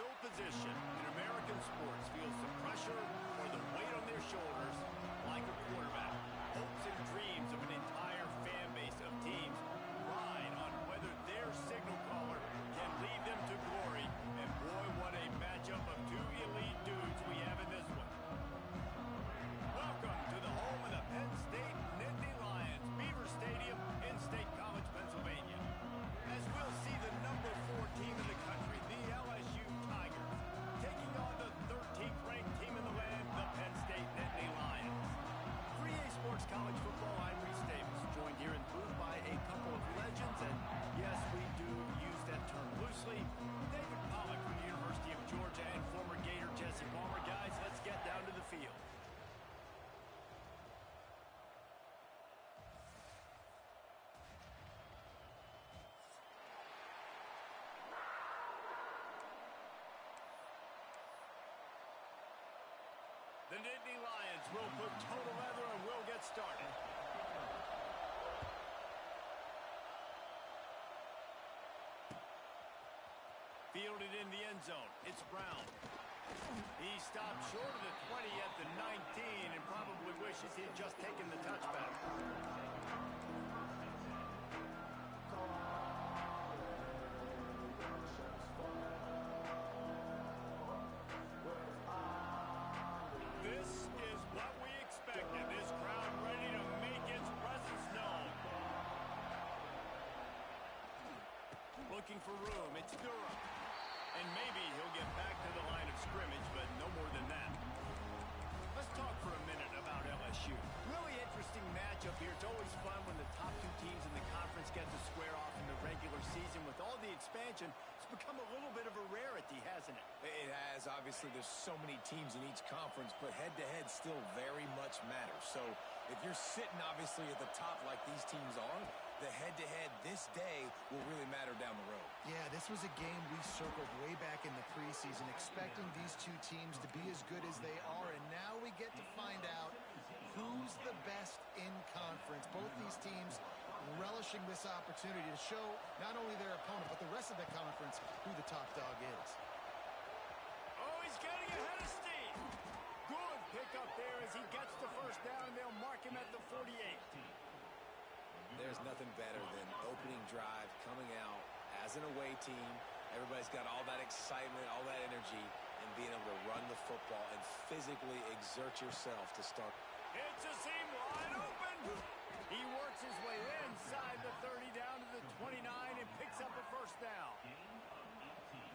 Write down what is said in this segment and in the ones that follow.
no position in American sports feels the pressure or the weight on their shoulders like a quarterback. Hopes and dreams of an entire fan base of teams ride on whether their signal caller can lead them to glory. And boy, what a matchup of two elite dudes we have in this one. Welcome to the home of the Penn State Nittany Lions, Beaver Stadium in State College, Pennsylvania. As we'll see the number 4 team in the country, the LSU Tigers, taking on the 13th ranked team in the land, the Penn State Nittany Lions. 3A Sports College Football, I'm Reese Davis, joined here in the booth by a couple of legends, and yes, we do use that term loosely. David Pollack from the University of Georgia and former Gator Jesse Palmer. Guys, let's get down to the field. The Nittany Lions will put total leather and we'll get started. Fielded in the end zone. It's Brown. He stopped short of the 20 at the 19 and probably wishes he had just taken the touchback. This is what we expected. This crowd ready to make its presence known. Looking for room. It's Durham. And maybe he'll get back to the line of scrimmage, but no more than that. Let's talk for a minute about LSU. Really interesting matchup here. It's always fun when the top 2 teams in the conference get to square off in the regular season. With all the expansion, it's become a little bit of a rarity, hasn't it? It has. Obviously, there's so many teams in each conference, but head-to-head still very much matters. So if you're sitting, obviously, at the top like these teams are, the head-to-head this day will really matter down the road. Yeah, this was a game we circled way back in the preseason, expecting these 2 teams to be as good as they are, and now we get to find out who's the best in conference. Both these teams relishing this opportunity to show not only their opponent, but the rest of the conference who the top dog is. Oh, he's getting ahead of steam. Good pickup there as he gets the first down, and they'll mark him at the 48. There's nothing better than opening drive, coming out as an away team. Everybody's got all that excitement, all that energy, and being able to run the football and physically exert yourself to start. It's a seam wide open. He works his way inside the 30 down to the 29 and picks up a first down.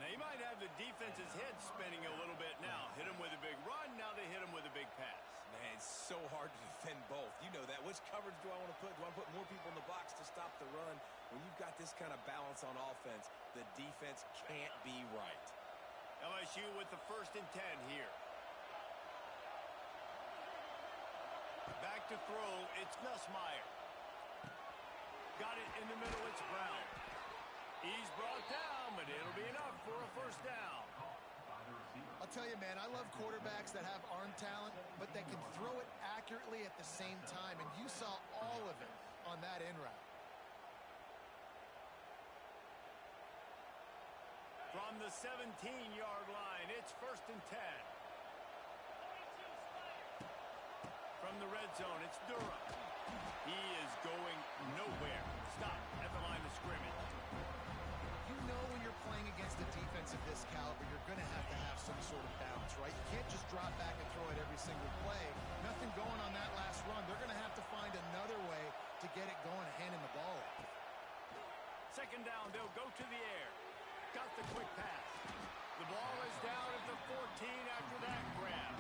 Now, you might have the defense's head spinning a little bit now. Hit him with a big run, now they hit him with a big pass. Man, it's so hard to defend both. You know that. Which coverage do I want to put? Do I want to put more people in the box to stop the run? When you've got this kind of balance on offense, the defense can't be right. LSU with the 1st and 10 here. Back to throw, it's Nussmeier. Got it in the middle, it's Brown. He's brought down, but it'll be enough for a first down. I'll tell you, man, I love quarterbacks that have arm talent, but that can throw it accurately at the same time, and you saw all of it on that in route. From the 17-yard line, it's 1st and 10. From the red zone, it's Durham. He is going nowhere. Stop at the line of scrimmage. You know when you're playing against a defense of this caliber, you're going to have some sort of balance, right? You can't just drop back and throw it every single play. Nothing going on that last run. They're going to have to find another way to get it going, handing the ball off. 2nd down, they'll go to the air. Got the quick pass. The ball is down at the 14 after that grab.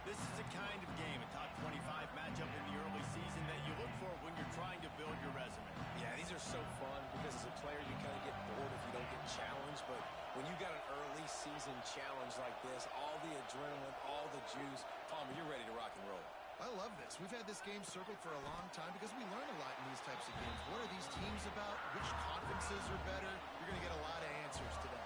This is the kind of game, a top 25 matchup in the early season, that you look for when you're trying to build your resume. Yeah, these are so fun because as a player you kind of get bored if you don't get challenged. But when you got an early season challenge like this, all the adrenaline, all the juice, Palmer, you're ready to rock and roll. I love this. We've had this game circled for a long time because we learn a lot in these types of games. What are these teams about? Which conferences are better? You're going to get a lot of answers today.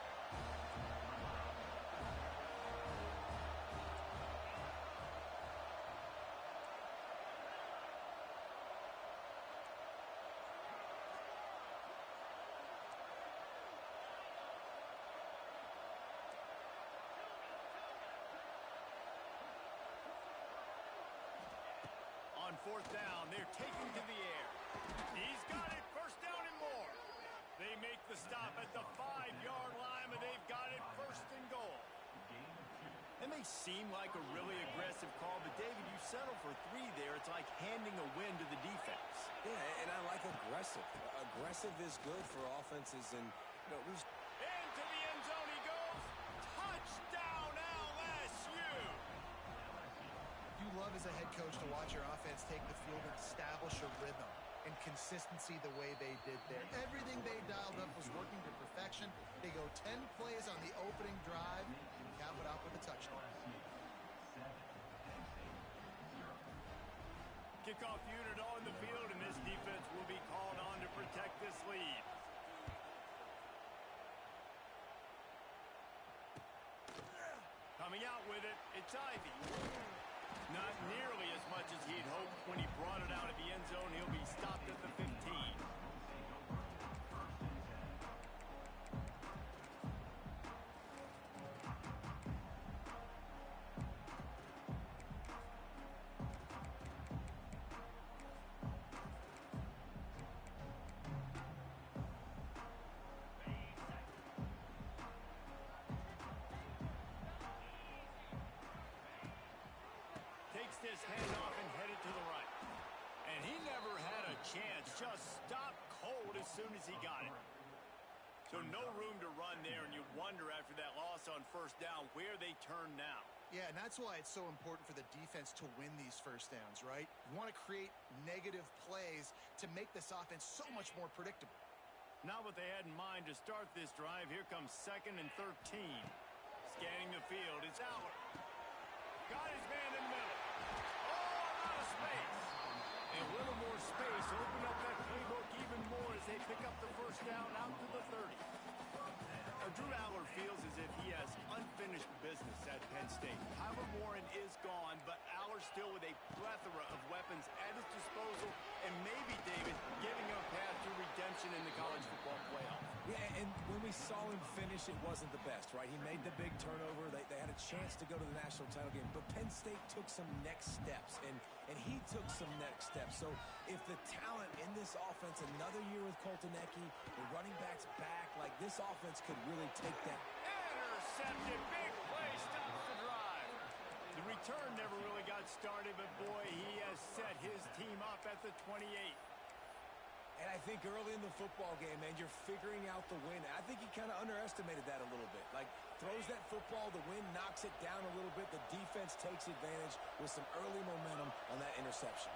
fourth down. They're taking to the air. He's got it. First down and more. They make the stop at the 5-yard line, but they've got it first and goal. It may seem like a really aggressive call, but David, you settle for 3 there. It's like handing a win to the defense. Yeah, and I like aggressive. Aggressive is good for offenses, and into the end zone he goes. Touchdown, LSU. You love as a head coach to watch your offense take the field and establish a rhythm and consistency the way they did there. Everything they dialed up was working to perfection. They go 10 plays on the opening drive and cap it out with a touchdown. Kickoff unit on the field, and this defense will be called on to protect this lead. Coming out with it, it's Ivy. Not nearly as much as he'd hoped when he brought it out of the end zone. He'll be stopped at the 15. This handoff and headed to the right. And he never had a chance. Just stopped cold as soon as he got it. So no room to run there, and you wonder after that loss on first down where they turn now. Yeah, and that's why it's so important for the defense to win these first downs, right? You want to create negative plays to make this offense so much more predictable. Not what they had in mind to start this drive. Here comes 2nd and 13. Scanning the field, it's Aller. Got his man in the middle. Space. A little more space. Open up that playbook even more as they pick up the first down out to the 30. Drew Aller feels as if he has unfinished business at Penn State. Kyler Warren is gone, but Aller still with a plethora of weapons at his disposal, and maybe, David, giving him a path to redemption in the college football playoff. Yeah, and when we saw him finish, it wasn't the best, right? He made the big turnover. They had a chance to go to the national title game, but Penn State took some next steps, and he took some next steps. So if the talent in this offense, another year with Coltonecki, the running backs back, like this offense could really take that. Intercepted, big play, stops the drive. The return never really got started, but boy, he has set his team up at the 28. And I think early in the football game, man, you're figuring out the win. I think he kind of underestimated that a little bit. Like, throws that football, the wind knocks it down a little bit. The defense takes advantage with some early momentum on that interception.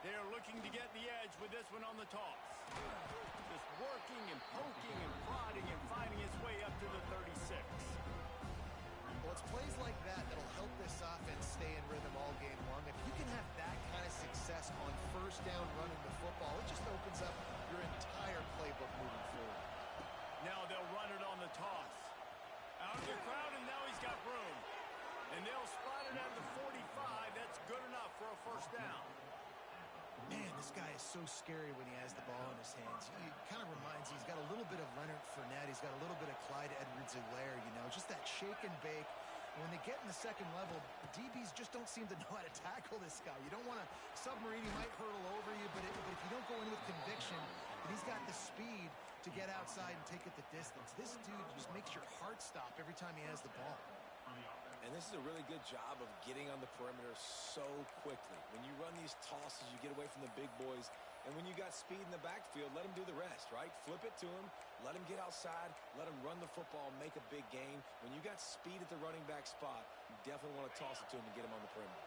They're looking to get the edge with this one on the toss. Just working and poking and prodding and finding his way up to the 36. Well, it's plays like that that'll help this offense stay in rhythm all game long. If you can have that kind of success on first down running the football, it just opens up your entire playbook moving forward. Now they'll run it on the toss. Out of the crowd, and now he's got room. And they'll spot it at the 45. That's good enough for a first down. Man, this guy is so scary when he has the ball in his hands. He kind of reminds you, he's got a little bit of Leonard Fournette. He's got a little bit of Clyde Edwards-Helaire, you know, just that shake and bake. When they get in the second level, DBs just don't seem to know how to tackle this guy. You don't want to submarine. He might hurtle over you, but if you don't go in with conviction, and he's got the speed to get outside and take it the distance. This dude just makes your heart stop every time he has the ball. And this is a really good job of getting on the perimeter so quickly. When you run these tosses, you get away from the big boys. And when you got speed in the backfield, let him do the rest, right? Flip it to him, let him get outside, let him run the football, make a big gain. When you got speed at the running back spot, you definitely want to toss it to him and get him on the perimeter.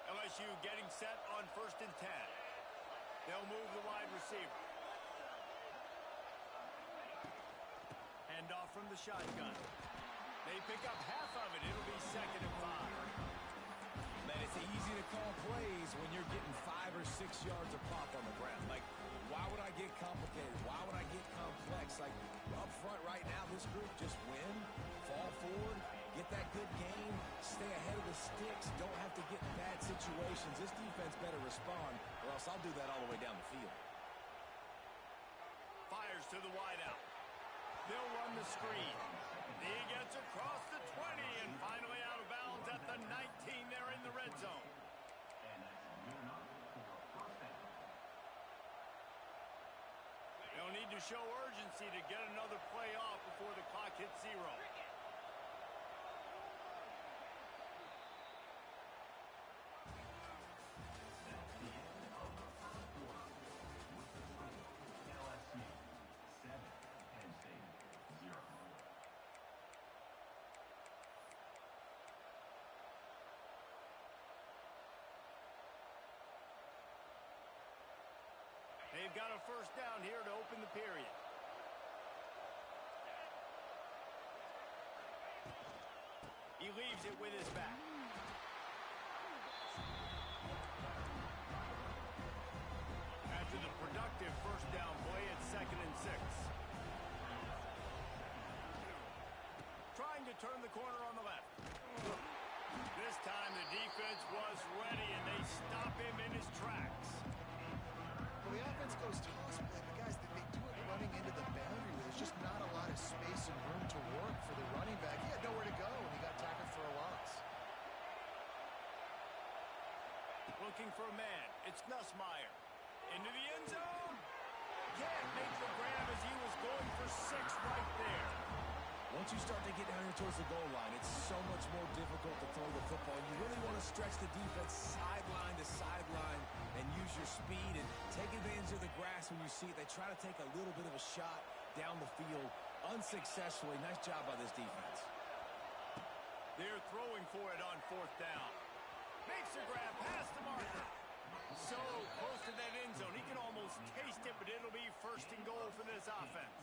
LSU getting set on 1st and 10. They'll move the wide receiver. Hand off from the shotgun. They pick up half of it. It'll be 2nd and 5. Man, it's easy to call plays when you're getting 5 or 6 yards of pop on the ground. Like, why would I get complicated? Why would I get complex? Like, up front right now, this group just win, fall forward, get that good game, stay ahead of the sticks, don't have to get in bad situations. This defense better respond, or else I'll do that all the way down the field. Fires to the wideout. They'll run the screen. He gets across the 20 and finally out of bounds at the 19 there in the red zone. They'll need to show urgency to get another play off before the clock hits 0. They've got a first down here to open the period. He leaves it with his back. After the productive first down play, it's 2nd and 6. Trying to turn the corner on the left. This time the defense was ready and they stop him in his tracks. Well, the offense goes toss play, but guys, they do it running into the boundary. There's just not a lot of space and room to work for the running back. He had nowhere to go, and he got tackled for a loss. Looking for a man. It's Nussmeier. Into the end zone. Can't make the grab as he was going for 6 right there. Once you start to get down here towards the goal line, it's so much more difficult to throw the football. You really want to stretch the defense sideline to sideline and use your speed and take advantage of the grass when you see it. They try to take a little bit of a shot down the field unsuccessfully. Nice job by this defense. They're throwing for it on 4th down. Makes the grab past the marker. So close to that end zone. He can almost taste it, but it'll be 1st and goal for this offense.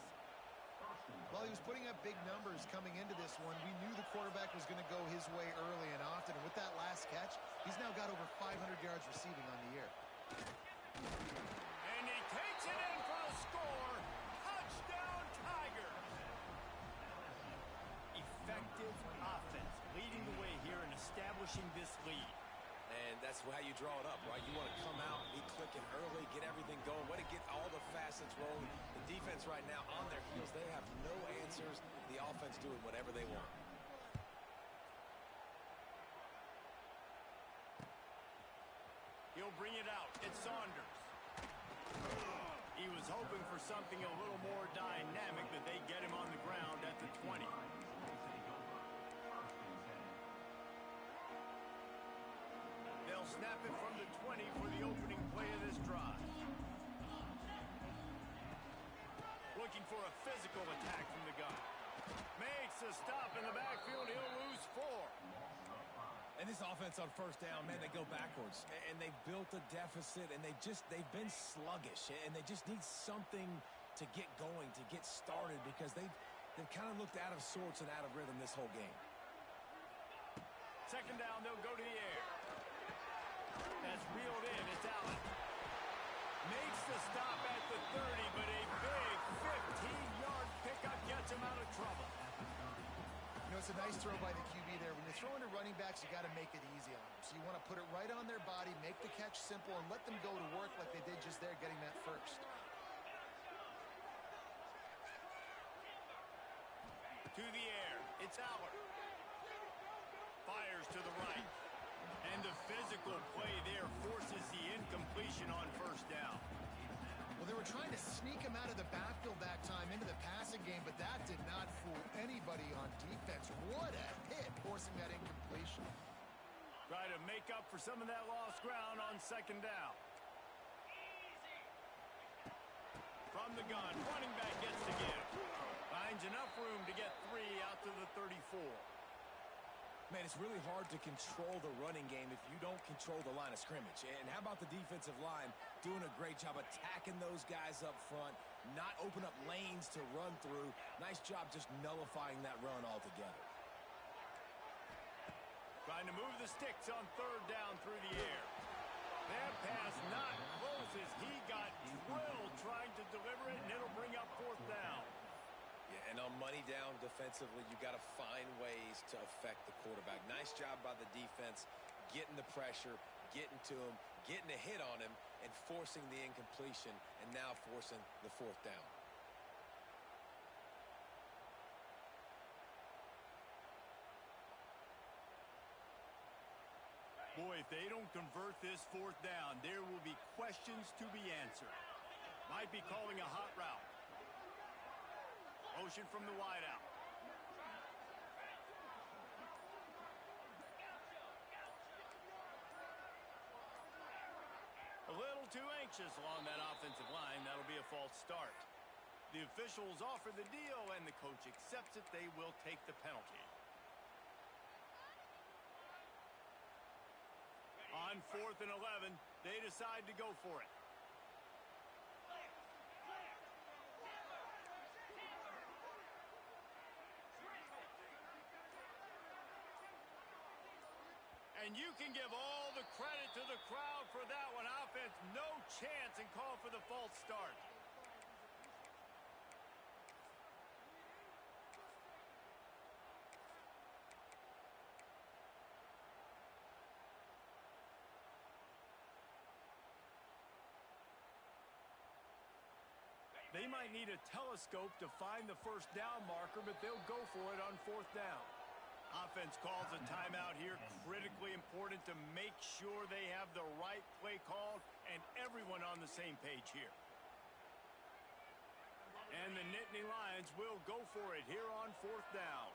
Well, he was putting up big numbers coming into this one. We knew the quarterback was going to go his way early and often. And with that last catch, he's now got over 500 yards receiving on the year. And he takes it in for the score. Touchdown, Tigers. Effective offense leading the way here and establishing this lead. And that's how you draw it up, right? You want to come out, be clicking early, get everything going, way to get all the facets rolling. The defense right now on their heels, they have no answers. The offense doing whatever they want. He'll bring it out. It's Saunders. He was hoping for something a little more dynamic, but they get him on the ground at the 20. They'll snap it from the 20 for the opening play of this drive. Looking for a physical attack from the gun. Makes a stop in the backfield. He'll lose 4. And this offense on 1st down, man, they go backwards. And they've built a deficit, and they've been sluggish. And they just need something to get going, to get started, because they've kind of looked out of sorts and out of rhythm this whole game. 2nd down, they'll go to the air. That's reeled in. It's Allen. Makes the stop at the 30, but a big 15-yard pickup gets him out of trouble. You know, it's a nice throw by the QB there. When you're throwing to running backs, you got to make it easy on them. So you want to put it right on their body, make the catch simple, and let them go to work like they did just there, getting that first. To the air. It's Aller. Fires to the right. And the physical play there forces the incompletion on 1st down. Well, they were trying to sneak him out of the backfield that time into the passing game, but that did not fool anybody on defense. What a hit, forcing that incompletion. Try to make up for some of that lost ground on 2nd down. From the gun, running back gets the give. Finds enough room to get 3 out to the 34. Man, it's really hard to control the running game if you don't control the line of scrimmage. And how about the defensive line doing a great job attacking those guys up front, not open up lanes to run through. Nice job just nullifying that run altogether. Trying to move the sticks on 3rd down through the air. That pass not close as he got drilled trying to deliver it, and it'll bring up 4th down. Yeah, and on money down defensively, you got to find ways to affect the quarterback. Nice job by the defense, getting the pressure, getting to him, getting a hit on him, and forcing the incompletion, and now forcing the 4th down. Boy, if they don't convert this fourth down, there will be questions to be answered. Might be calling a hot route. Motion from the wideout. A little too anxious along that offensive line. That'll be a false start. The officials offer the deal, and the coach accepts it. They will take the penalty. On 4th and 11, they decide to go for it. And you can give all the credit to the crowd for that one. Offense, no chance, and call for the false start. They might need a telescope to find the first down marker, but they'll go for it on 4th down. Offense calls a timeout here. Critically important to make sure they have the right play called and everyone on the same page here. And the Nittany Lions will go for it here on 4th down.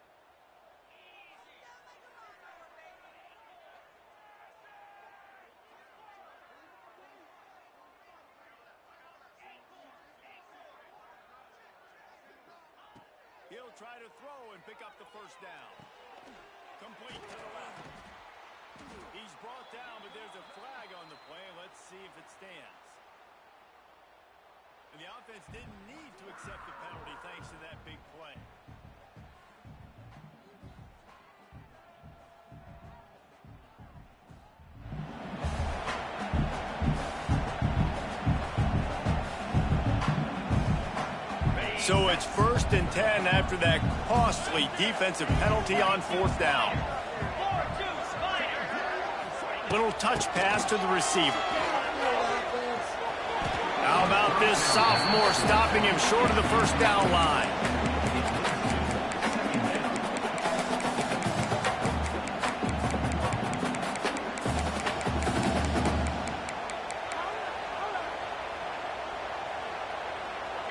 He'll try to throw and pick up the first down. Complete to the left. He's brought down, but there's a flag on the play. Let's see if it stands. And the offense didn't need to accept the penalty thanks to that big play. So it's 1st and 10 after that costly defensive penalty on 4th down. Little touch pass to the receiver. How about this sophomore stopping him short of the first down line?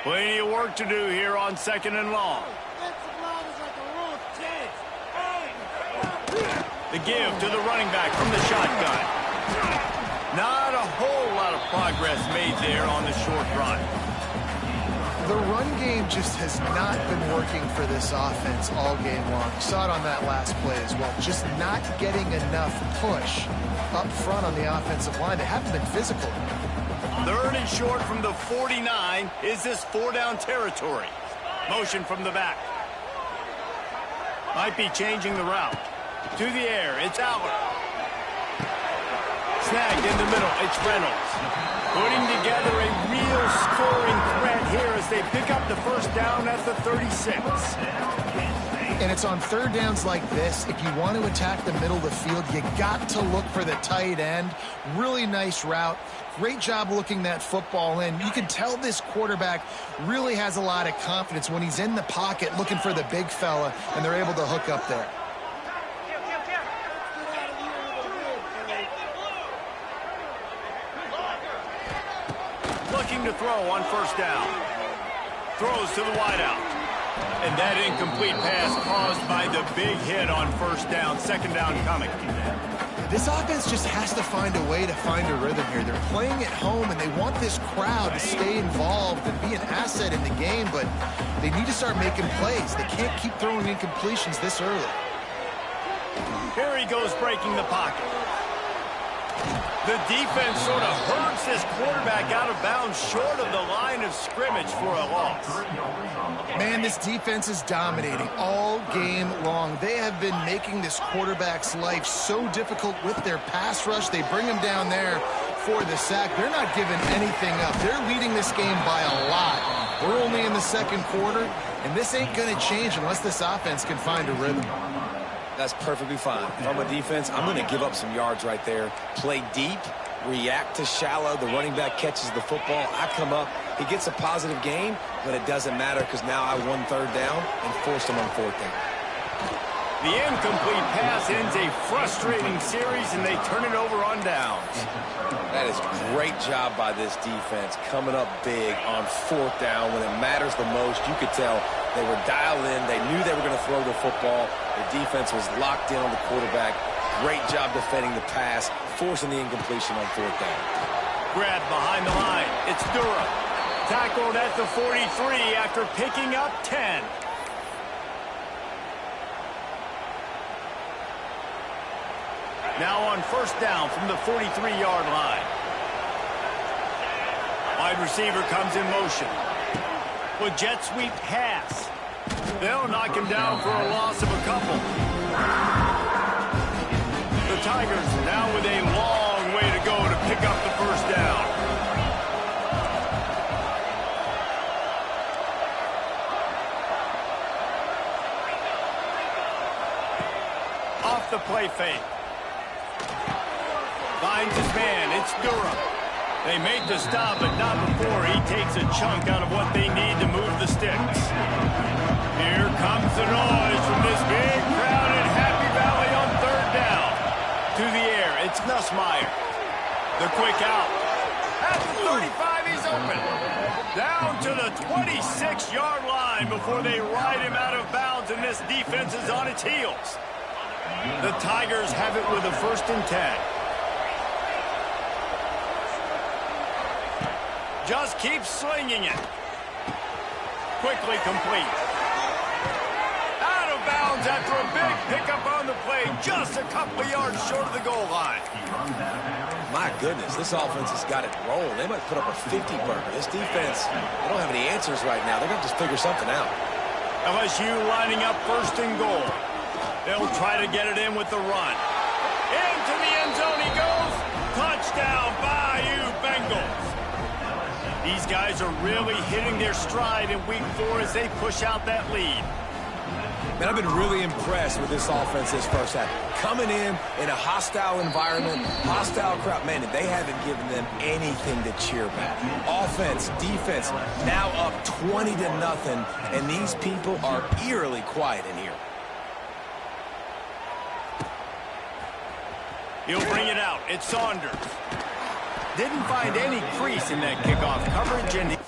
Plenty of work to do here on 2nd and long. The give to the running back from the shotgun. Not a whole lot of progress made there on the short run. The run game just has not been working for this offense all game long. You saw it on that last play as well. Just not getting enough push up front on the offensive line. They haven't been physical. 3rd and short from the 49. Is this 4-down territory? Motion from the back. Might be changing the route. To the air, it's Albert. Snagged in the middle, it's Reynolds. Putting together a real scoring threat here as they pick up the first down at the 36. And it's on 3rd downs like this. If you want to attack the middle of the field, you got to look for the tight end. Really nice route. Great job looking that football in. You can tell this quarterback really has a lot of confidence when he's in the pocket looking for the big fella, and they're able to hook up there. Looking to throw on 1st down. Throws to the wideout. And that incomplete pass caused by the big hit on 1st down. 2nd down coming. This offense just has to find a way to find a rhythm here. They're playing at home, and they want this crowd to stay involved and be an asset in the game, but they need to start making plays. They can't keep throwing incompletions this early. Here he goes breaking the pocket. The defense sort of hurts this quarterback out of bounds short of the line of scrimmage for a loss. Man, this defense is dominating all game long. They have been making this quarterback's life so difficult with their pass rush. They bring him down there for the sack. They're not giving anything up. They're leading this game by a lot. We're only in the 2nd quarter, and this ain't going to change unless this offense can find a rhythm. That's perfectly fine. If I'm a defense, I'm going to give up some yards right there. Play deep, react to shallow. The running back catches the football. I come up. He gets a positive gain, but it doesn't matter because now I won 3rd down and forced him on 4th down. The incomplete pass ends a frustrating series, and they turn it over on downs. That is great job by this defense, coming up big on fourth down when it matters the most. You could tell they were dialed in. They knew they were going to throw the football. The defense was locked in on the quarterback. Great job defending the pass, forcing the incompletion on fourth down. Grab behind the line. It's Durham. Tackled at the 43 after picking up 10. Now on first down from the 43-yard line. Wide receiver comes in motion. With jet sweep pass. They'll knock him down for a loss of a couple. The Tigers now with a long way to go to pick up the first down. Off the play fake. Finds his man. It's Durham. They make the stop, but not before he takes a chunk out of what they need to move the sticks. Here comes the noise from this big crowd in Happy Valley on third down. To the air, it's Nussmeier. The quick out. At the 35, he's open. Down to the 26-yard line before they ride him out of bounds, and this defense is on its heels. The Tigers have it with a 1st and 10. Just keep slinging it. Quickly complete. Out of bounds after a big pickup on the play, just a couple of yards short of the goal line. My goodness, this offense has got it rolling. They might put up a 50-burger. This defense, they don't have any answers right now. They're going to just figure something out. LSU lining up 1st and goal. They'll try to get it in with the run. Into the end zone he goes. Touchdown, Bayou Bengals. These guys are really hitting their stride in week 4 as they push out that lead. Man, I've been really impressed with this offense this first half. Coming in a hostile environment, hostile crowd, man, they haven't given them anything to cheer about. Offense, defense, now up 20-0, and these people are eerily quiet in here. He'll bring it out. It's Saunders. Didn't find any crease in that kickoff coverage, and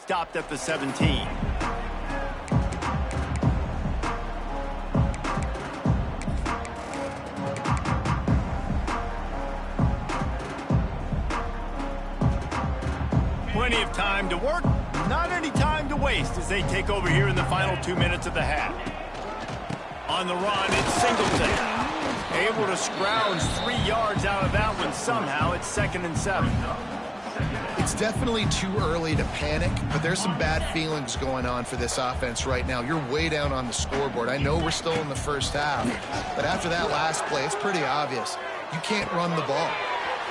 stopped at the 17. Plenty of time to work, not any time to waste as they take over here in the final 2 minutes of the half. On the run, it's Singleton. Able to scrounge 3 yards out of that one somehow. It's 2nd and 7. It's definitely too early to panic, but there's some bad feelings going on for this offense right now. You're way down on the scoreboard. I know we're still in the first half, but after that last play, it's pretty obvious. You can't run the ball.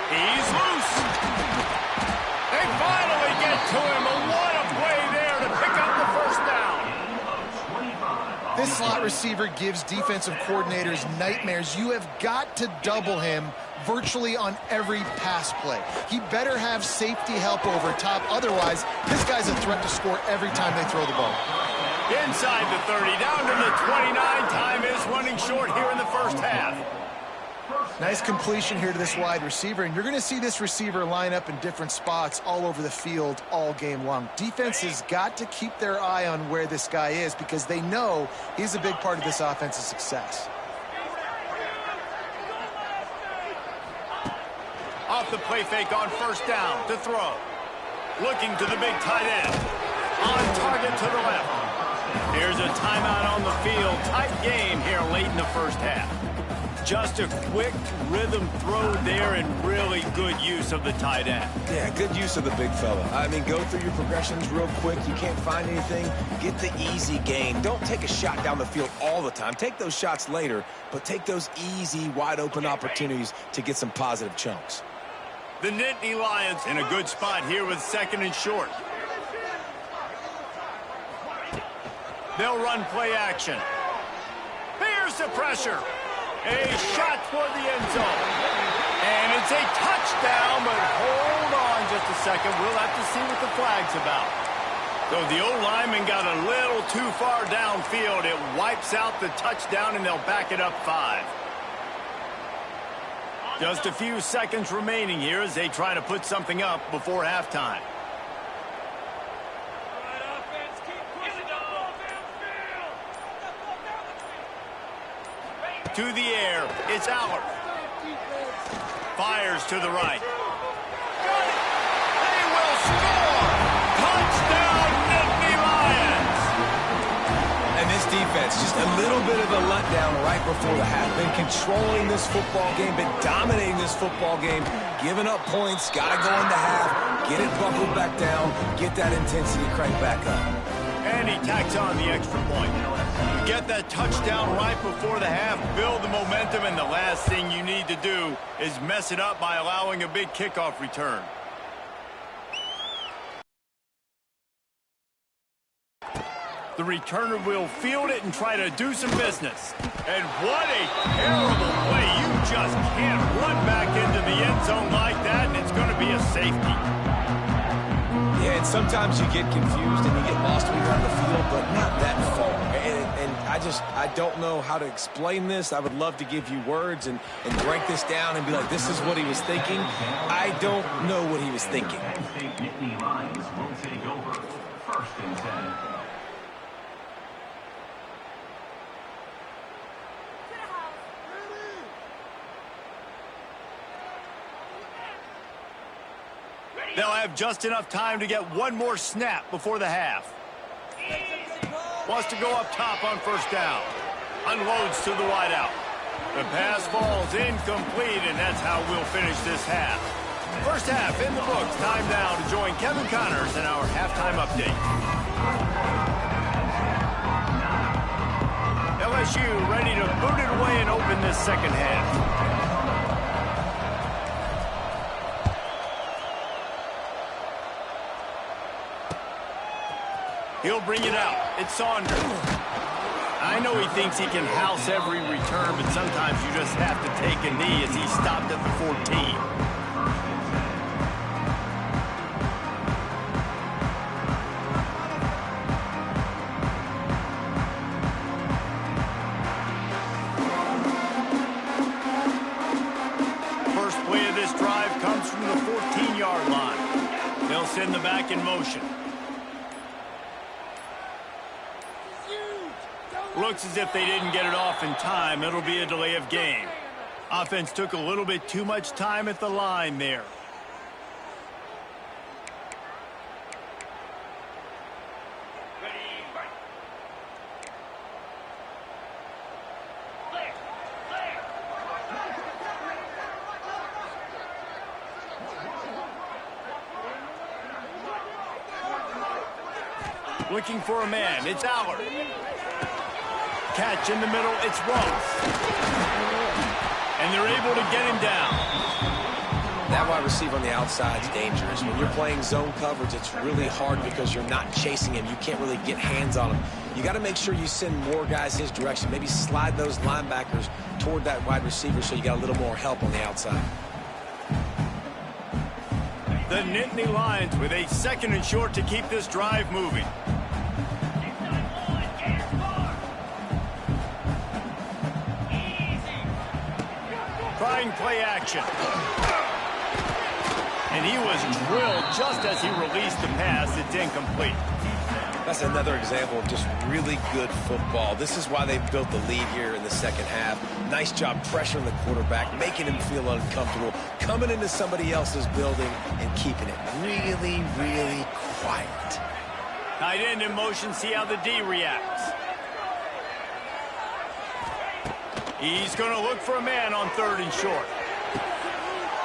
He's loose. They finally get to him. What a play there to pick up the first down. This slot receiver gives defensive coordinators nightmares. You have got to double him virtually on every pass play. He better have safety help over top. Otherwise, this guy's a threat to score every time they throw the ball. Inside the 30, down to the 29. Time is running short here in the first half. Nice completion here to this wide receiver, and you're going to see this receiver line up in different spots all over the field all game long. Defense has got to keep their eye on where this guy is because they know he's a big part of this offense's success. Off the play fake on first down to throw. Looking to the big tight end. On target to the left. Here's a timeout on the field. Tight game here late in the first half. Just a quick rhythm throw there and really good use of the tight end. Yeah, good use of the big fella. I mean, go through your progressions real quick. You can't find anything, get the easy gain. Don't take a shot down the field all the time. Take those shots later, but take those easy, wide-open opportunities to get some positive chunks. The Nittany Lions in a good spot here with 2nd and short. They'll run play action. Here's the pressure. A shot toward the end zone. And it's a touchdown, but hold on just a second. We'll have to see what the flag's about. So the O-lineman got a little too far downfield. It wipes out the touchdown, and they'll back it up 5. Just a few seconds remaining here as they try to put something up before halftime. To the air, it's Allard. Fires to the right. They will score! Touchdown, Nittany Lions! And this defense, just a little bit of a letdown right before the half. Been controlling this football game, been dominating this football game, giving up points, got to go in the half, get it buckled back down, get that intensity cranked back up. And he tacks on the extra point. You get that touchdown right before the half, build the momentum, and the last thing you need to do is mess it up by allowing a big kickoff return. The returner will field it and try to do some business. And what a terrible play. You just can't run back into the end zone like that, and it's going to be a safety. Yeah, and sometimes you get confused and you get lost when you're on the field, but not that far. And I don't know how to explain this. I would love to give you words and break this down and be like, this is what he was thinking. I don't know what he was thinking. Nittany Lions will take over 1st and 10. They'll have just enough time to get one more snap before the half. Wants to go up top on 1st down. Unloads to the wideout. The pass falls incomplete, and that's how we'll finish this half. 1st half in the books. Time now to join Kevin Connors in our halftime update. LSU ready to boot it away and open this 2nd half. He'll bring it out. It's Saunders. I know he thinks he can house every return, but sometimes you just have to take a knee as he stopped at the 14. First play of this drive comes from the 14-yard line. They'll send the back in motion. Looks as if they didn't get it off in time. It'll be a delay of game. Offense took a little bit too much time at the line there. Looking for a man. It's Allard. Catch in the middle, it's Ross. And they're able to get him down. That wide receiver on the outside is dangerous. When you're playing zone coverage, it's really hard because you're not chasing him. You can't really get hands on him. You got to make sure you send more guys his direction. Maybe slide those linebackers toward that wide receiver so you got a little more help on the outside. The Nittany Lions with a 2nd and short to keep this drive moving. Trying play action. And he was drilled just as he released the pass. It's incomplete. That's another example of just really good football. This is why they've built the lead here in the 2nd half. Nice job pressuring the quarterback, making him feel uncomfortable, coming into somebody else's building and keeping it really, really quiet. Tight end in motion, see how the D reacts. He's going to look for a man on 3rd and short.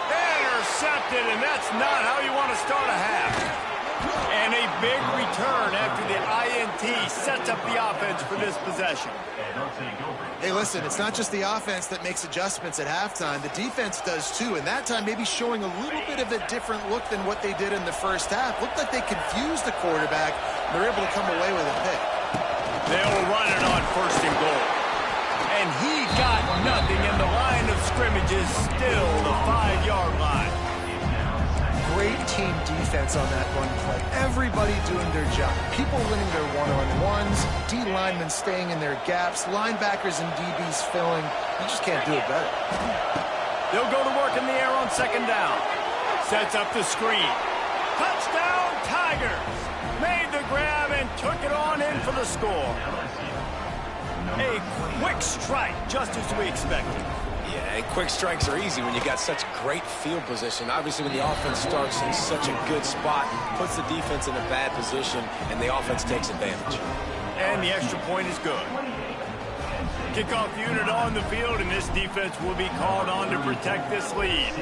Intercepted, and that's not how you want to start a half. And a big return after the INT sets up the offense for this possession. Hey, listen, it's not just the offense that makes adjustments at halftime. The defense does too, and that time maybe showing a little bit of a different look than what they did in the first half. Looked like they confused the quarterback. They're able to come away with a pick. They'll run it on 1st and goal. And he got nothing, and the line of scrimmage is still the 5-yard line. Great team defense on that run play. Everybody doing their job. People winning their one-on-ones, D linemen staying in their gaps, linebackers and DBs filling. You just can't do it better. They'll go to work in the air on 2nd down. Sets up the screen. Touchdown, Tigers! Made the grab and took it on in for the score. A quick strike, just as we expected. Yeah, and quick strikes are easy when you got such great field position. Obviously, when the offense starts in such a good spot, puts the defense in a bad position, and the offense takes advantage. And the extra point is good. Kickoff unit on the field, and this defense will be called on to protect this lead.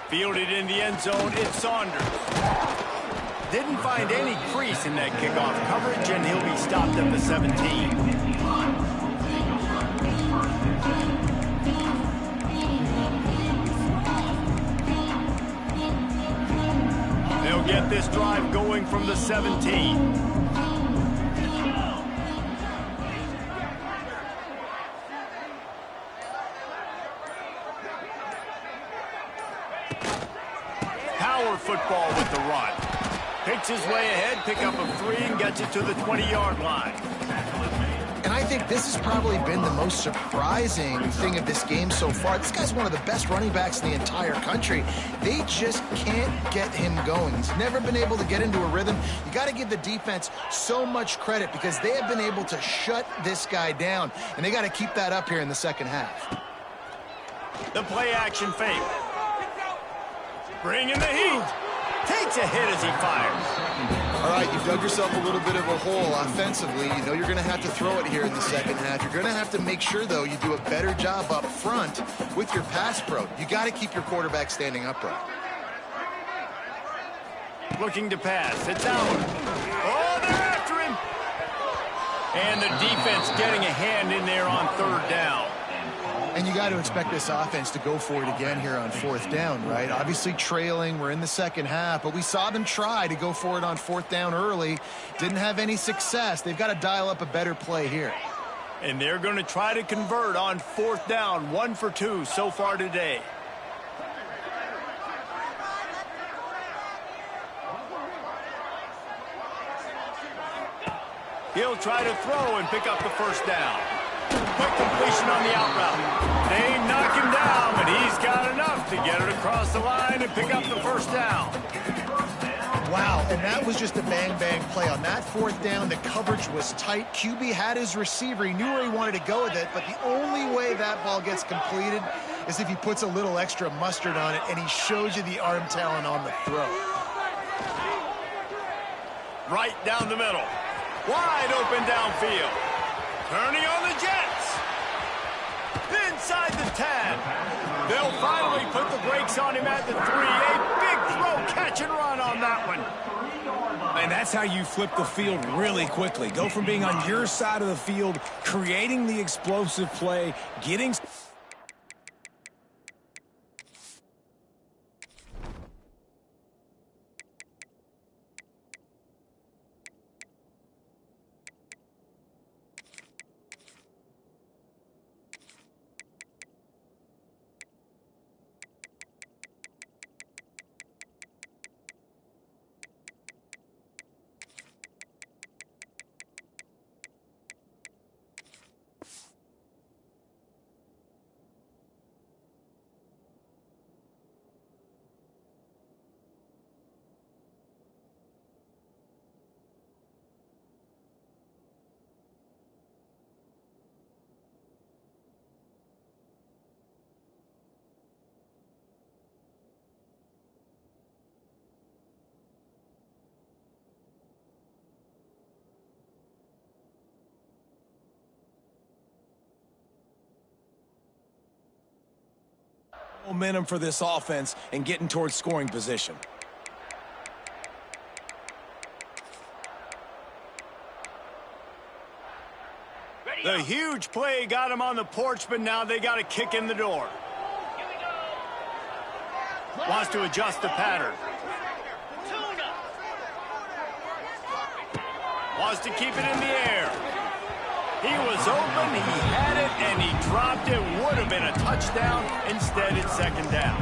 Fielded in the end zone, it's Saunders. Didn't find any crease in that kickoff coverage, and he'll be stopped at the 17. They'll get this drive going from the 17. Power football with the run. Picks his way ahead, pick up a 3, and gets it to the 20-yard line. And I think this has probably been the most surprising thing of this game so far. This guy's one of the best running backs in the entire country. They just can't get him going. He's never been able to get into a rhythm. You got to give the defense so much credit because they have been able to shut this guy down, and they got to keep that up here in the 2nd half. The play-action fake. Bring in the heat. Takes a hit as he fires. All right, you've dug yourself a little bit of a hole offensively. You know you're going to have to throw it here in the 2nd half. You're going to have to make sure, though, you do a better job up front with your pass pro. You got to keep your quarterback standing upright. Looking to pass. It's out. Oh, they're after him. And the defense getting a hand in there on 3rd down. And you got to expect this offense to go for it again here on 4th down, right? Obviously trailing, we're in the 2nd half, but we saw them try to go for it on 4th down early. Didn't have any success. They've got to dial up a better play here. And they're going to try to convert on 4th down, 1 for 2 so far today. He'll try to throw and pick up the 1st down. Quick completion on the out route. They knock him down, but he's got enough to get it across the line and pick up the 1st down. Wow, and that was just a bang-bang play. On that 4th down, the coverage was tight. QB had his receiver. He knew where he wanted to go with it, but the only way that ball gets completed is if he puts a little extra mustard on it, and he shows you the arm talent on the throw. Right down the middle. Wide open downfield. Turning on the Jets. Inside the 10. They'll finally put the brakes on him at the 3. A big throw, catch and run on that one. And that's how you flip the field really quickly. Go from being on your side of the field, creating the explosive play, getting... Momentum for this offense and getting towards scoring position. The huge play got him on the porch, but now they got a kick in the door. Wants to adjust the pattern. Wants to keep it in the air. He was open, he had it, and he dropped it. Would have been a touchdown. Instead, it's second down.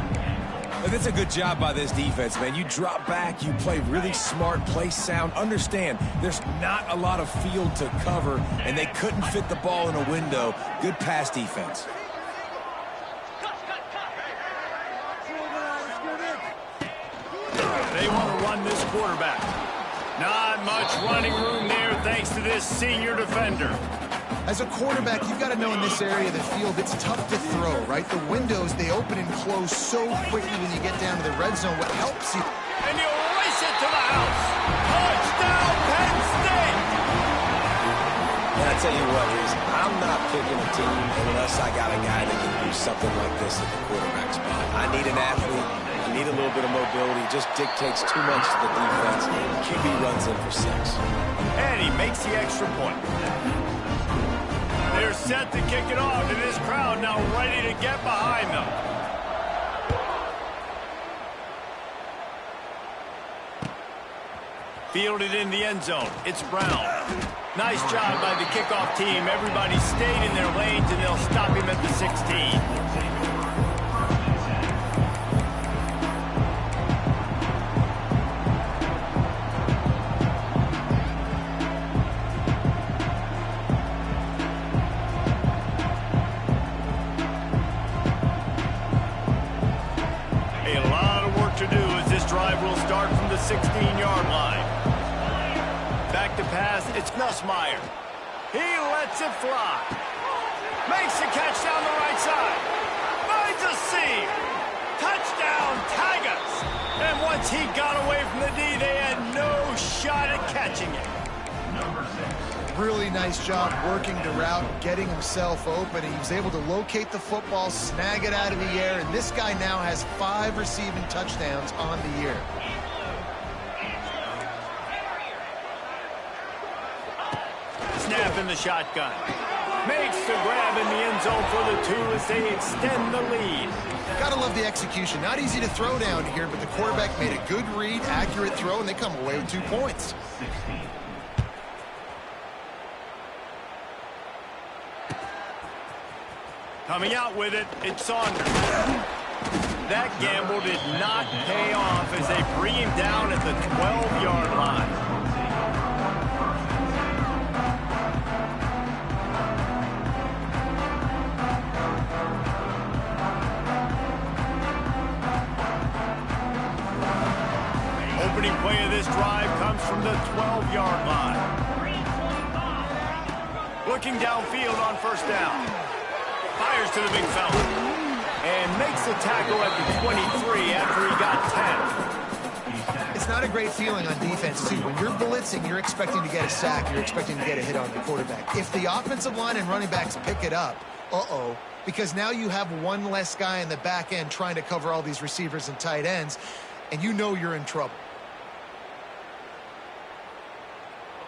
And that's a good job by this defense, man. You drop back, you play really smart, play sound. Understand, there's not a lot of field to cover, and they couldn't fit the ball in a window. Good pass defense. They want to run this quarterback. Not much running room there thanks to this senior defender. As a quarterback, you've got to know in this area of the field, it's tough to throw, right? The windows, they open and close so quickly when you get down to the red zone. What helps you... And you race it to the house. Touchdown, Penn State! And I tell you what, Reese, I'm not picking a team unless I got a guy that can do something like this at the quarterback spot. I need an athlete. I need a little bit of mobility. It just dictates too much to the defense. QB runs in for 6. And he makes the extra point. They're set to kick it off, and this crowd now ready to get behind them. Fielded in the end zone. It's Brown. Nice job by the kickoff team. Everybody stayed in their lanes, and they'll stop him at the 16. Will start from the 16-yard line. Back to pass, it's Nussmeier. He lets it fly. Makes the catch down the right side. Finds a seam. Touchdown, Tigers. And once he got away from the D, they had no shot at catching it. Really nice job working the route, getting himself open. He was able to locate the football, snag it out of the air, and this guy now has 5 receiving touchdowns on the year. Snap in the shotgun. Makes the grab in the end zone for the 2 as they extend the lead. Gotta love the execution. Not easy to throw down here, but the quarterback made a good read, accurate throw, and they come away with 2 points. Coming out with it, it's Saunders. That gamble did not pay off as they bring him down at the 12-yard line. Opening play of this drive comes from the 12-yard line. Looking downfield on first down. Fires to the big fella. And makes the tackle at the 23 after he got 10. It's not a great feeling on defense, too. When you're blitzing, you're expecting to get a sack. You're expecting to get a hit on the quarterback. If the offensive line and running backs pick it up, because now you have one less guy in the back end trying to cover all these receivers and tight ends, and you know you're in trouble.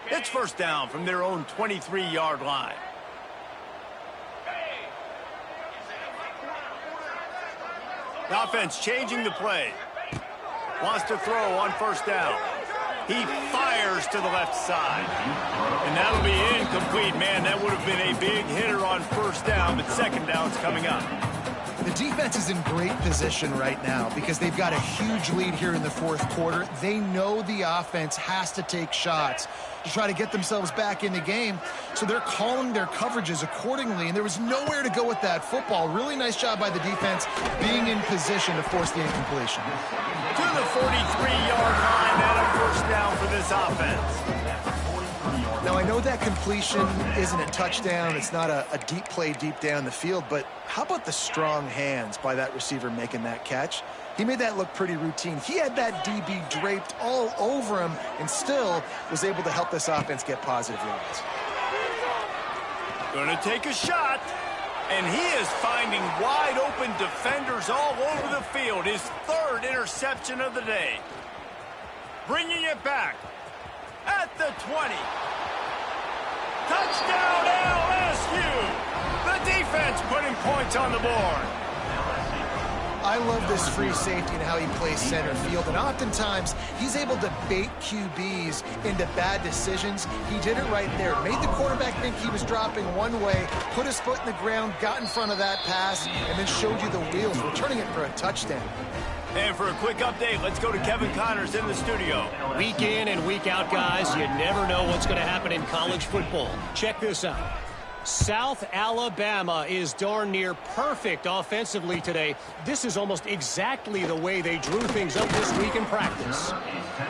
It's first down from their own 23-yard line. The offense changing the play. Wants to throw on first down. He fires to the left side. And that'll be incomplete. Man, that would have been a big hitter on first down, but second down's coming up. The defense is in great position right now because they've got a huge lead here in the 4th quarter. They know the offense has to take shots to try to get themselves back in the game, so they're calling their coverages accordingly, and there was nowhere to go with that football. Really nice job by the defense being in position to force the incompletion. To the 43-yard line and a first down for this offense. Now, I know that completion isn't a touchdown. It's not a deep play deep down the field, but how about the strong hands by that receiver making that catch? He made that look pretty routine. He had that DB draped all over him and still was able to help this offense get positive yards. Gonna take a shot. And he is finding wide-open defenders all over the field. His third interception of the day. Bringing it back at the 20. Touchdown LSU! The defense putting points on the board. I love this free safety and how he plays center field, and oftentimes he's able to bait QBs into bad decisions. He did it right there. Made the quarterback think he was dropping one way, put his foot in the ground, got in front of that pass, and then showed you the wheels, returning it for a touchdown. And for a quick update, let's go to Kevin Connors in the studio. Week in and week out, guys, you never know what's going to happen in college football. Check this out. South Alabama is darn near perfect offensively today. This is almost exactly the way they drew things up this week in practice.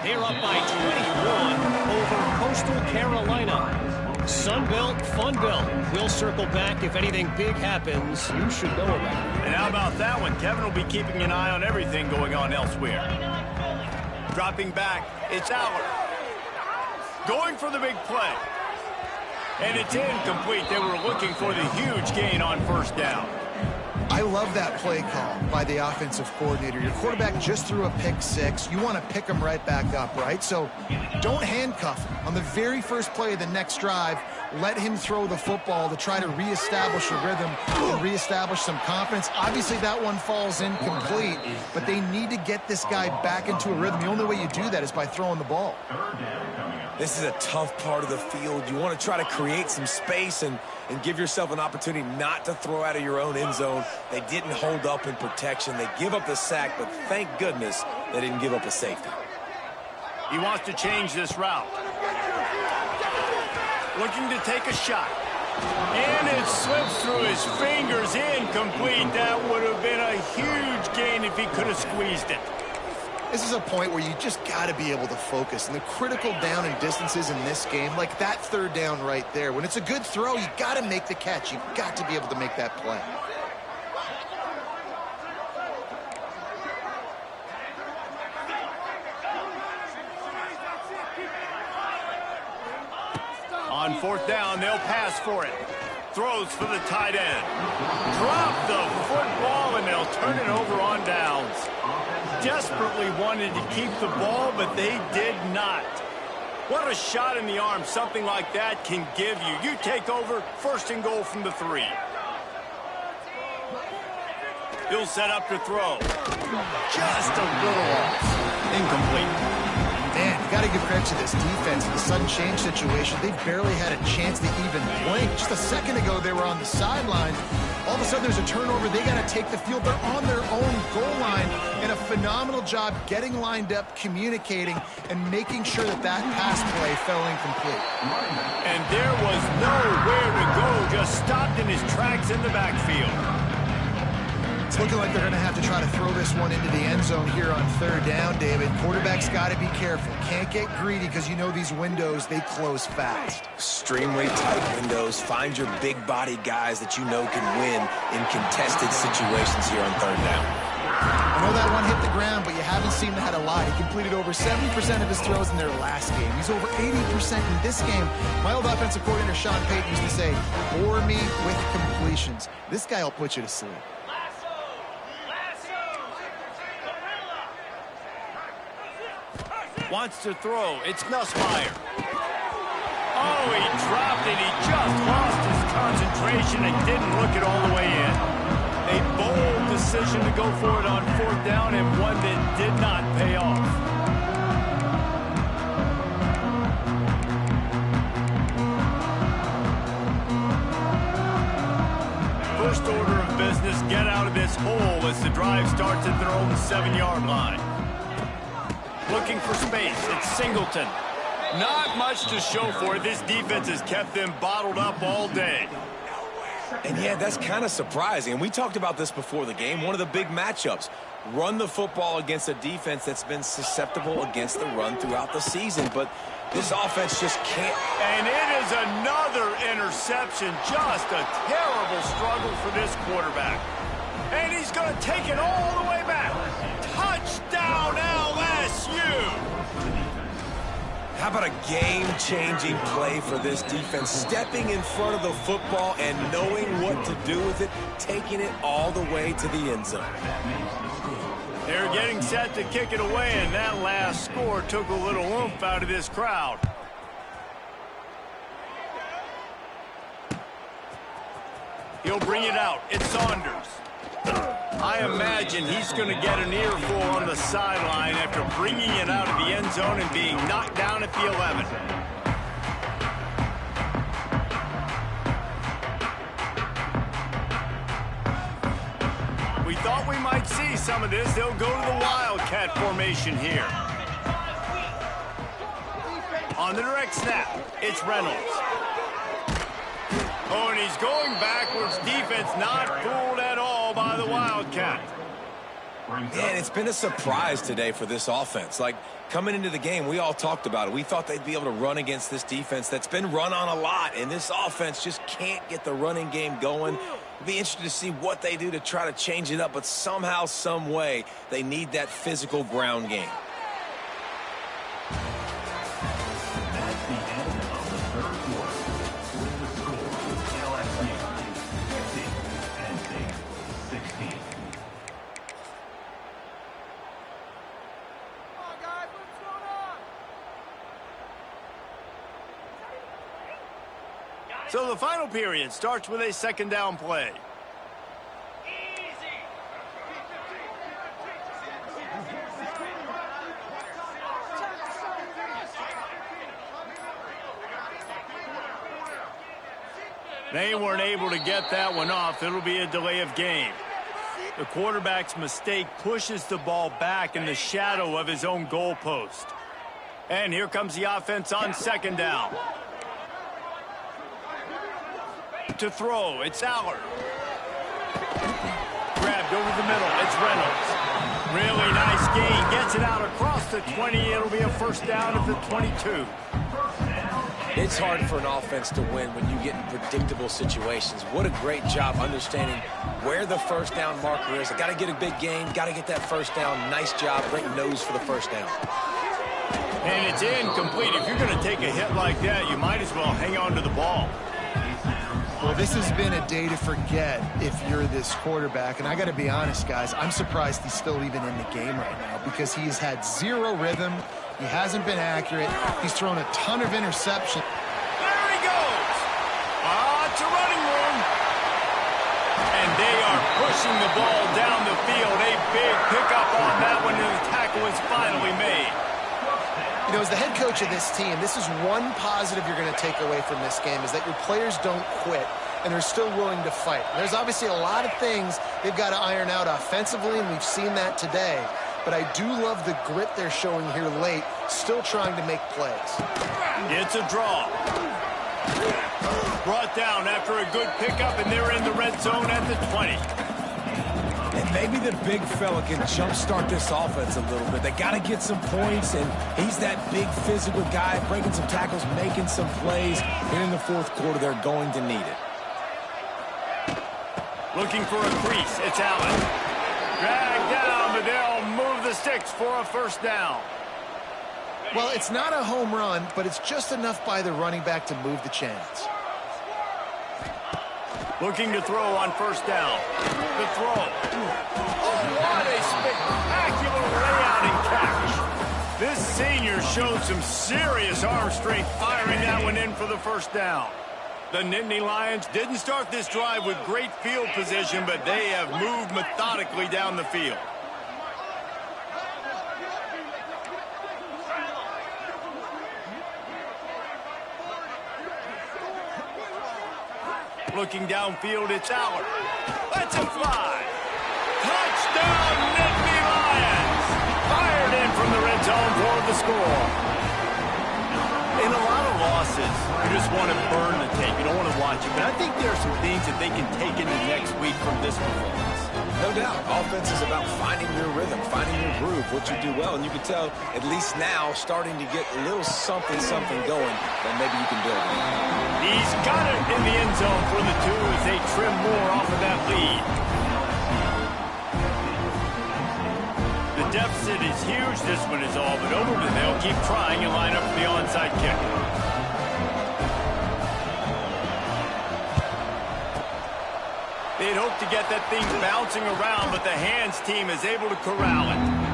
They're up by 21 over Coastal Carolina. Sunbelt, Funbelt. We'll circle back if anything big happens. You should know about it. And how about that one? Kevin will be keeping an eye on everything going on elsewhere. Dropping back, it's Aller. Going for the big play. And it's incomplete. They were looking for the huge gain on first down. I love that play call by the offensive coordinator. Your quarterback just threw a pick six. You want to pick him right back up, right? So don't handcuff him. On the very first play of the next drive, let him throw the football to try to reestablish a rhythm and reestablish some confidence. Obviously, that one falls incomplete, but they need to get this guy back into a rhythm. The only way you do that is by throwing the ball. This is a tough part of the field. You want to try to create some space and give yourself an opportunity not to throw out of your own end zone. They didn't hold up in protection. They give up the sack, but thank goodness they didn't give up a safety. He wants to change this route. Looking to take a shot. And it slips through his fingers, incomplete. That would have been a huge gain if he could have squeezed it. This is a point where you just got to be able to focus. And the critical down and distances in this game, like that third down right there, when it's a good throw, you got to make the catch. You've got to be able to make that play. On fourth down, they'll pass for it. Throws for the tight end. Drop the football, and they'll turn it over on downs. Desperately wanted to keep the ball, but they did not. What a shot in the arm something like that can give you. You take over, first and goal from the 3. He'll set up to throw. Just a little off. Incomplete. Man, you got to give credit to this defense. In the sudden change situation, they barely had a chance to even blink. Just a second ago, they were on the sideline. All of a sudden, there's a turnover. They got to take the field. They're on their own goal line, and a phenomenal job getting lined up, communicating, and making sure that that pass play fell incomplete. And there was nowhere to go, just stopped in his tracks in the backfield. It's looking like they're going to have to try to throw this one into the end zone here on third down, David. Quarterback's got to be careful. Can't get greedy because you know these windows, they close fast. Extremely tight windows. Find your big body guys that you know can win in contested situations here on third down. I know that one hit the ground, but you haven't seen that a lot. He completed over 70% of his throws in their last game. He's over 80% in this game. My old offensive coordinator, Sean Payton, used to say, bore me with completions. This guy will put you to sleep. Wants to throw. It's Nussmeier. Oh, he dropped it. He just lost his concentration and didn't look it all the way in. A bold decision to go for it on fourth down, and one that did not pay off. First order of business, get out of this hole as the drive starts at their own 7-yard line. Looking for space. It's Singleton. Not much to show for it. This defense has kept them bottled up all day. And yeah, that's kind of surprising. And we talked about this before the game. One of the big matchups. Run the football against a defense that's been susceptible against the run throughout the season. But this offense just can't. And it is another interception. Just a terrible struggle for this quarterback. And he's going to take it all the way back. Touchdown, LSU! How about a game-changing play for this defense? Stepping in front of the football and knowing what to do with it, taking it all the way to the end zone. They're getting set to kick it away, and that last score took a little oomph out of this crowd. He'll bring it out. It's Saunders. I imagine he's going to get an earful on the sideline after bringing it out of the end zone and being knocked down at the 11. We thought we might see some of this. They'll go to the Wildcat formation here. On the direct snap, it's Reynolds. Oh, and he's going backwards. Defense not fooled at all by the Wildcat. And it's been a surprise today for this offense. Like, coming into the game, we all talked about it. We thought they'd be able to run against this defense that's been run on a lot, and this offense just can't get the running game going. It'll be interesting to see what they do to try to change it up, but somehow, some way, they need that physical ground game. That's the end of the third quarter. With the score, LSU 50, Penn State 16. So the final period starts with a second down play. They weren't able to get that one off. It'll be a delay of game. The quarterback's mistake pushes the ball back in the shadow of his own goalpost. And here comes the offense on second down. To throw, it's Allard. Grabbed over the middle, it's Reynolds. Really nice gain, gets it out across the 20. It'll be a first down at the 22. It's hard for an offense to win when you get in predictable situations. What a great job understanding where the first down marker is. I got to get a big gain, got to get that first down. Nice job, great nose for the first down. And it's incomplete. If you're going to take a hit like that, you might as well hang on to the ball. Well, this has been a day to forget if you're this quarterback. And I got to be honest, guys, I'm surprised he's still even in the game right now because he has had zero rhythm. He hasn't been accurate. He's thrown a ton of interception. There he goes. It's a running room. And they are pushing the ball down the field. A big pickup on that one, and the tackle is finally made. You know, as the head coach of this team, this is one positive you're going to take away from this game is that your players don't quit and are still willing to fight. There's obviously a lot of things they've got to iron out offensively, and we've seen that today. But I do love the grit they're showing here late, still trying to make plays. It's a draw. Brought down after a good pickup, and they're in the red zone at the 20. And maybe the big fella can jumpstart this offense a little bit. They got to get some points, and he's that big physical guy, breaking some tackles, making some plays. Here in the fourth quarter, they're going to need it. Looking for a crease. It's Allen. Dragged down, but they'll move the sticks for a first down. Well, it's not a home run, but it's just enough by the running back to move the chains. Looking to throw on first down. The throw. Oh, what a spectacular layout and catch. This senior showed some serious arm strength firing that one in for the first down. The Nittany Lions didn't start this drive with great field position, but they have moved methodically down the field. Looking downfield, it's Allard. Let's it fly. Touchdown, Nittany Lions. Fired in from the red zone for the score. In a lot of losses, you just want to burn the tape. You don't want to watch it. But I think there are some things that they can take into next week from this performance. No doubt. Offense is about finding your rhythm, finding your groove, what you do well. And you can tell, at least now, starting to get a little something going that maybe you can build on. He's got it in the end zone for the two as they trim more off of that lead. The deficit deficit is huge. This one is all but over, but they'll keep trying and line up for the onside kick. They'd hoped to get that thing bouncing around, but the hands team is able to corral it.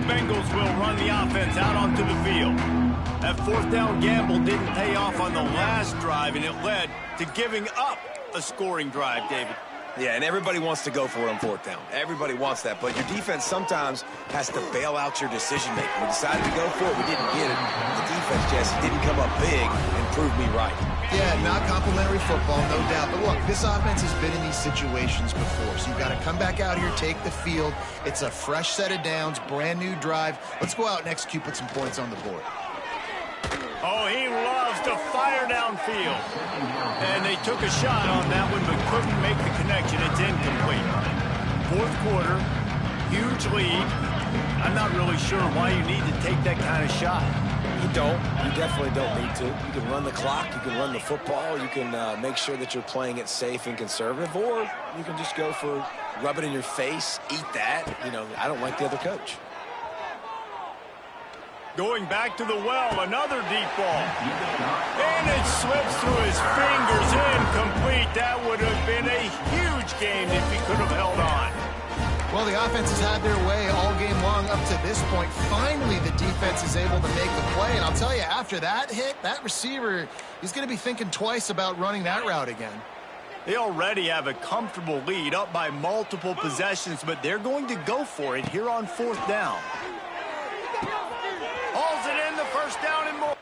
Bengals will run the offense out onto the field. That fourth down gamble didn't pay off on the last drive, and it led to giving up a scoring drive, David. Yeah, and everybody wants to go for it on fourth down. Everybody wants that, but your defense sometimes has to bail out your decision-making. We decided to go for it. We didn't get it. The defense, Jesse, didn't come up big and prove me right. Yeah, not complimentary football, no doubt. But look, this offense has been in these situations before, so you've got to come back out here, take the field. It's a fresh set of downs, brand new drive. Let's go out and execute, put some points on the board. Oh, he loves to fire downfield. And they took a shot on that one, but couldn't make the connection. It's incomplete. Fourth quarter, huge lead. I'm not really sure why you need to take that kind of shot. You don't. You definitely don't need to. You can run the clock. You can run the football. You can make sure that you're playing it safe and conservative, or you can just go for rub it in your face, eat that. You know, I don't like the other coach. Going back to the well, another deep ball. And it slips through his fingers, incomplete. That would have been a huge game if he could have held on. Well, the offense has had their way all game long up to this point. Finally, the defense is able to make the play. And I'll tell you, after that hit, that receiver, he's going to be thinking twice about running that route again. They already have a comfortable lead, up by multiple possessions, but they're going to go for it here on fourth down. Hauls it in, the first down and more.